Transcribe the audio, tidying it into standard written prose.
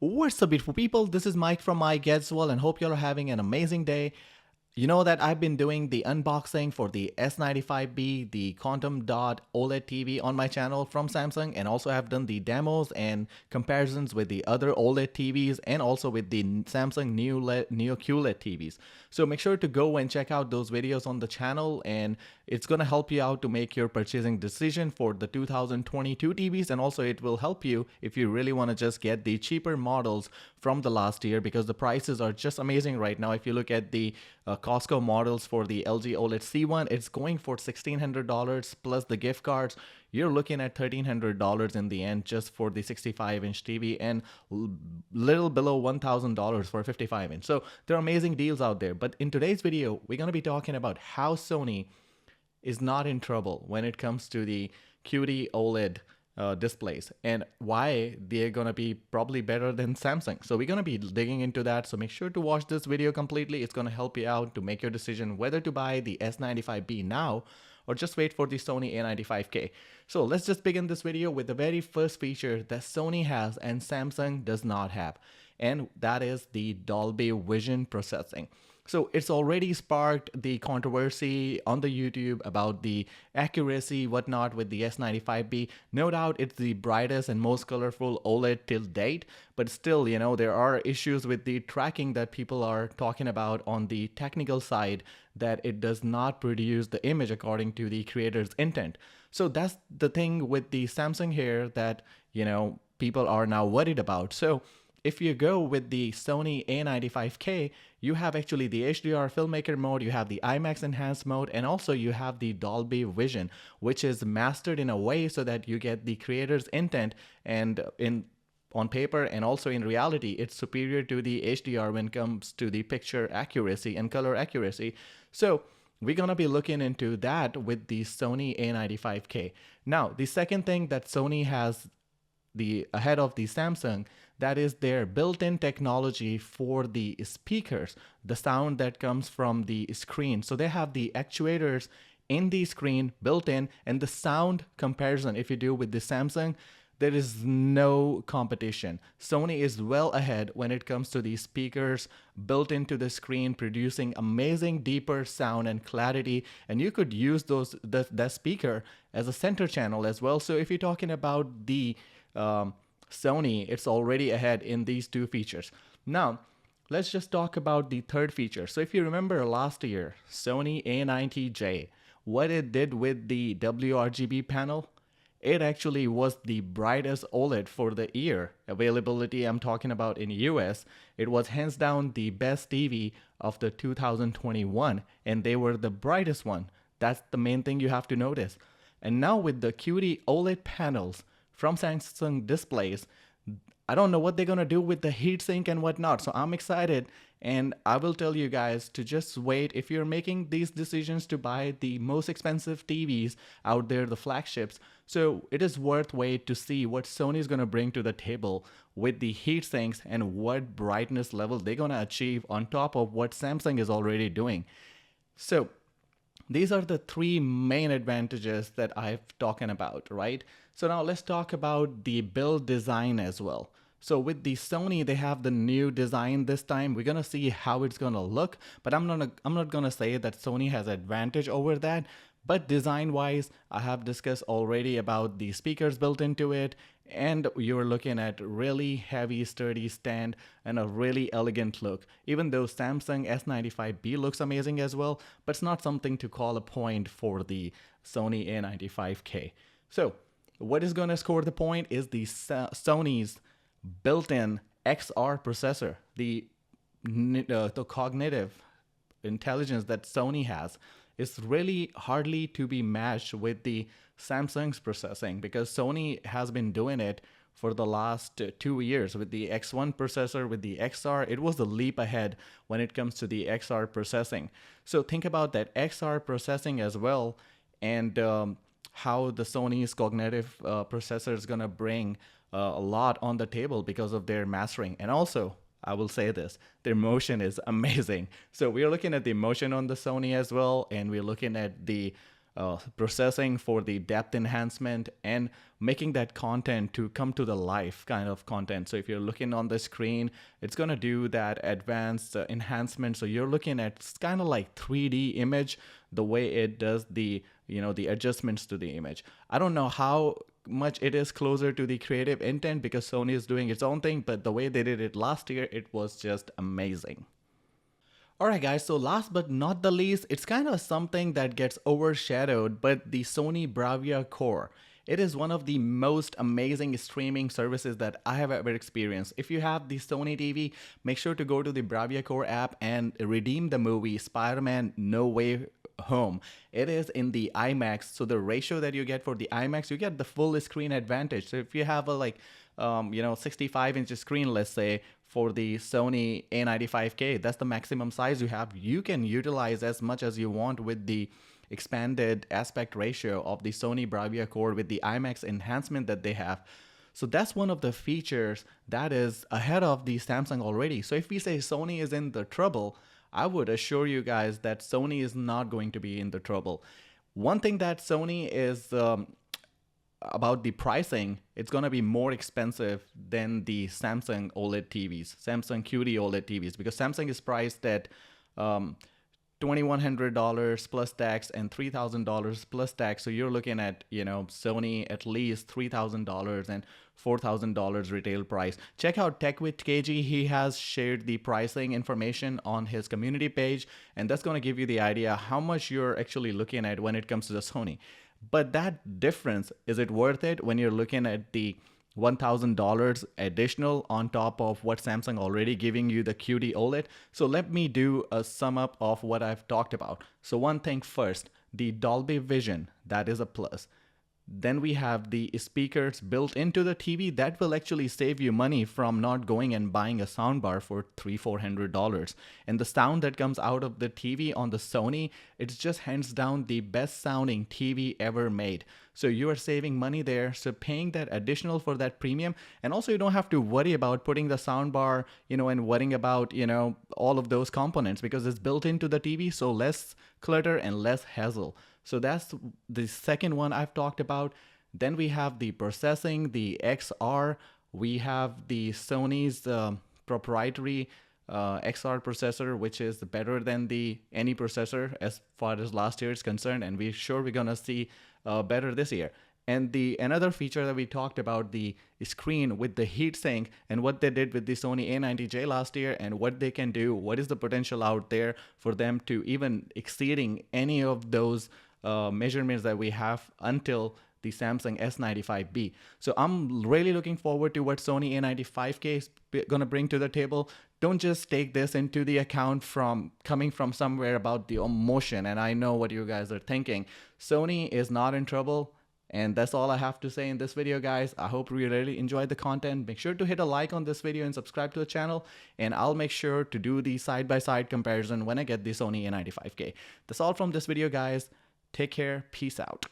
What's up, beautiful people? This is Mike from Mike Gets Well, and hope you're having an amazing day. You know that I've been doing the unboxing for the S95B, the Quantum Dot OLED TV on my channel from Samsung, and also have done the demos and comparisons with the other OLED TVs and also with the Samsung Neo QLED TVs. So make sure to go and check out those videos on the channel, and it's going to help you out to make your purchasing decision for the 2022 TVs, and also it will help you if you really want to just get the cheaper models from the last year, because the prices are just amazing right now. If you look at the Costco models for the LG OLED C1, it's going for $1,600 plus the gift cards. You're looking at $1,300 in the end just for the 65-inch TV, and little below $1,000 for a 55-inch. So there are amazing deals out there. But in today's video, we're going to be talking about how Sony is not in trouble when it comes to the QD OLED displays, and why they're gonna be probably better than Samsung. So we're gonna be digging into that. So make sure to watch this video completely. It's gonna help you out to make your decision whether to buy the S95B now or just wait for the Sony A95K. So let's just begin this video with the very first feature that Sony has and Samsung does not have, and that is the Dolby Vision processing. So it's already sparked the controversy on the YouTube about the accuracy, whatnot with the S95B. No doubt it's the brightest and most colorful OLED till date, but still, you know, there are issues with the tracking that people are talking about on the technical side, that it does not produce the image according to the creator's intent. So that's the thing with the Samsung here that, you know, people are now worried about. So if you go with the Sony A95K, you have actually the HDR filmmaker mode, you have the IMAX enhanced mode, and also you have the Dolby Vision, which is mastered in a way so that you get the creator's intent, and on paper and also in reality, it's superior to the HDR when it comes to the picture accuracy and color accuracy. So we're going to be looking into that with the Sony A95K. Now, the second thing that Sony has ahead of the Samsung, that is their built-in technology for the speakers, the sound that comes from the screen. So they have the actuators in the screen built in, and the sound comparison, if you do with the Samsung, there is no competition. Sony is well ahead when it comes to the speakers built into the screen, producing amazing deeper sound and clarity, and you could use that speaker as a center channel as well. So if you're talking about the Sony, it's already ahead in these two features. Now, let's just talk about the third feature. So if you remember last year, Sony A90J, what it did with the WRGB panel, it actually was the brightest OLED for the year. Availability, I'm talking about in US, it was hands down the best TV of the 2021, and they were the brightest one. That's the main thing you have to notice. And now with the QD OLED panels from Samsung displays, I don't know what they're gonna do with the heatsink and whatnot. So I'm excited, and I will tell you guys to just wait. If you're making these decisions to buy the most expensive TVs out there, the flagships, so it is worth wait to see what Sony is gonna bring to the table with the heatsinks and what brightness level they're gonna achieve on top of what Samsung is already doing. So these are the three main advantages that I've talking about, right? So now let's talk about the build design as well. So with the Sony, they have the new design this time. We're gonna see how it's gonna look, but I'm not gonna say that Sony has advantage over that. But design-wise, I have discussed already about the speakers built into it, and you're looking at really heavy, sturdy stand and a really elegant look. Even though Samsung S95B looks amazing as well, but it's not something to call a point for the Sony A95K. So what is going to score the point is the Sony's built-in XR processor, the cognitive intelligence that Sony has is really hardly to be matched with the Samsung's processing, because Sony has been doing it for the last 2 years with the X1 processor, with the XR. It was a leap ahead when it comes to the XR processing. So think about that XR processing as well, and how the Sony's cognitive processor is gonna bring a lot on the table because of their mastering. And also, I will say this, their motion is amazing. So we're looking at the motion on the Sony as well, and we're looking at the processing for the depth enhancement and making that content to come to the life kind of content. So if you're looking on the screen, it's going to do that advanced enhancement. So you're looking at kind of like 3D image, the way it does the, the adjustments to the image. I don't know how much it is closer to the creative intent because Sony is doing its own thing, but the way they did it last year, it was just amazing. Alright guys, so last but not the least, it's kind of something that gets overshadowed, but the Sony Bravia Core. It is one of the most amazing streaming services that I have ever experienced. If you have the Sony TV, make sure to go to the Bravia Core app and redeem the movie Spider-Man No Way Home. It is in the IMAX, so the ratio that you get for the IMAX, you get the full screen advantage. So if you have a 65-inch screen, let's say, for the Sony A95K, that's the maximum size you have. You can utilize as much as you want with the expanded aspect ratio of the Sony Bravia Core with the IMAX enhancement that they have. So that's one of the features that is ahead of the Samsung already. So if we say Sony is in the trouble, I would assure you guys that Sony is not going to be in the trouble. One thing that Sony is about the pricing, it's going to be more expensive than the Samsung OLED TVs, Samsung QD OLED TVs, because Samsung is priced at $2,100 plus tax and $3,000 plus tax. So you're looking at, Sony at least $3,000 and $4,000 retail price. Check out Tech with KG. He has shared the pricing information on his community page, and that's going to give you the idea how much you're actually looking at when it comes to the Sony. But that difference, is it worth it when you're looking at the $1,000 additional on top of what Samsung already giving you the QD OLED? So let me do a sum up of what I've talked about. So one thing first, the Dolby Vision, that is a plus. Then we have the speakers built into the TV that will actually save you money from not going and buying a soundbar for $300-400. And the sound that comes out of the TV on the Sony, it's just hands down the best sounding TV ever made. So you are saving money there. So paying that additional for that premium, and also you don't have to worry about putting the soundbar, and worrying about, all of those components because it's built into the TV. So less clutter and less hassle. So that's the second one I've talked about. Then we have the processing, the XR. We have the Sony's proprietary XR processor, which is better than any processor as far as last year is concerned. And we're sure we're going to see better this year. And another feature that we talked about, the screen with the heatsink and what they did with the Sony A90J last year and what they can do, what is the potential out there for them to even exceeding any of those measurements that we have until the Samsung S95B. So I'm really looking forward to what Sony A95K is going to bring to the table. Don't just take this into the account from coming from somewhere about the emotion. And I know what you guys are thinking. Sony is not in trouble. And that's all I have to say in this video, guys. I hope you really enjoyed the content. Make sure to hit a like on this video and subscribe to the channel. And I'll make sure to do the side-by-side comparison when I get the Sony A95K. That's all from this video, guys. Take care. Peace out.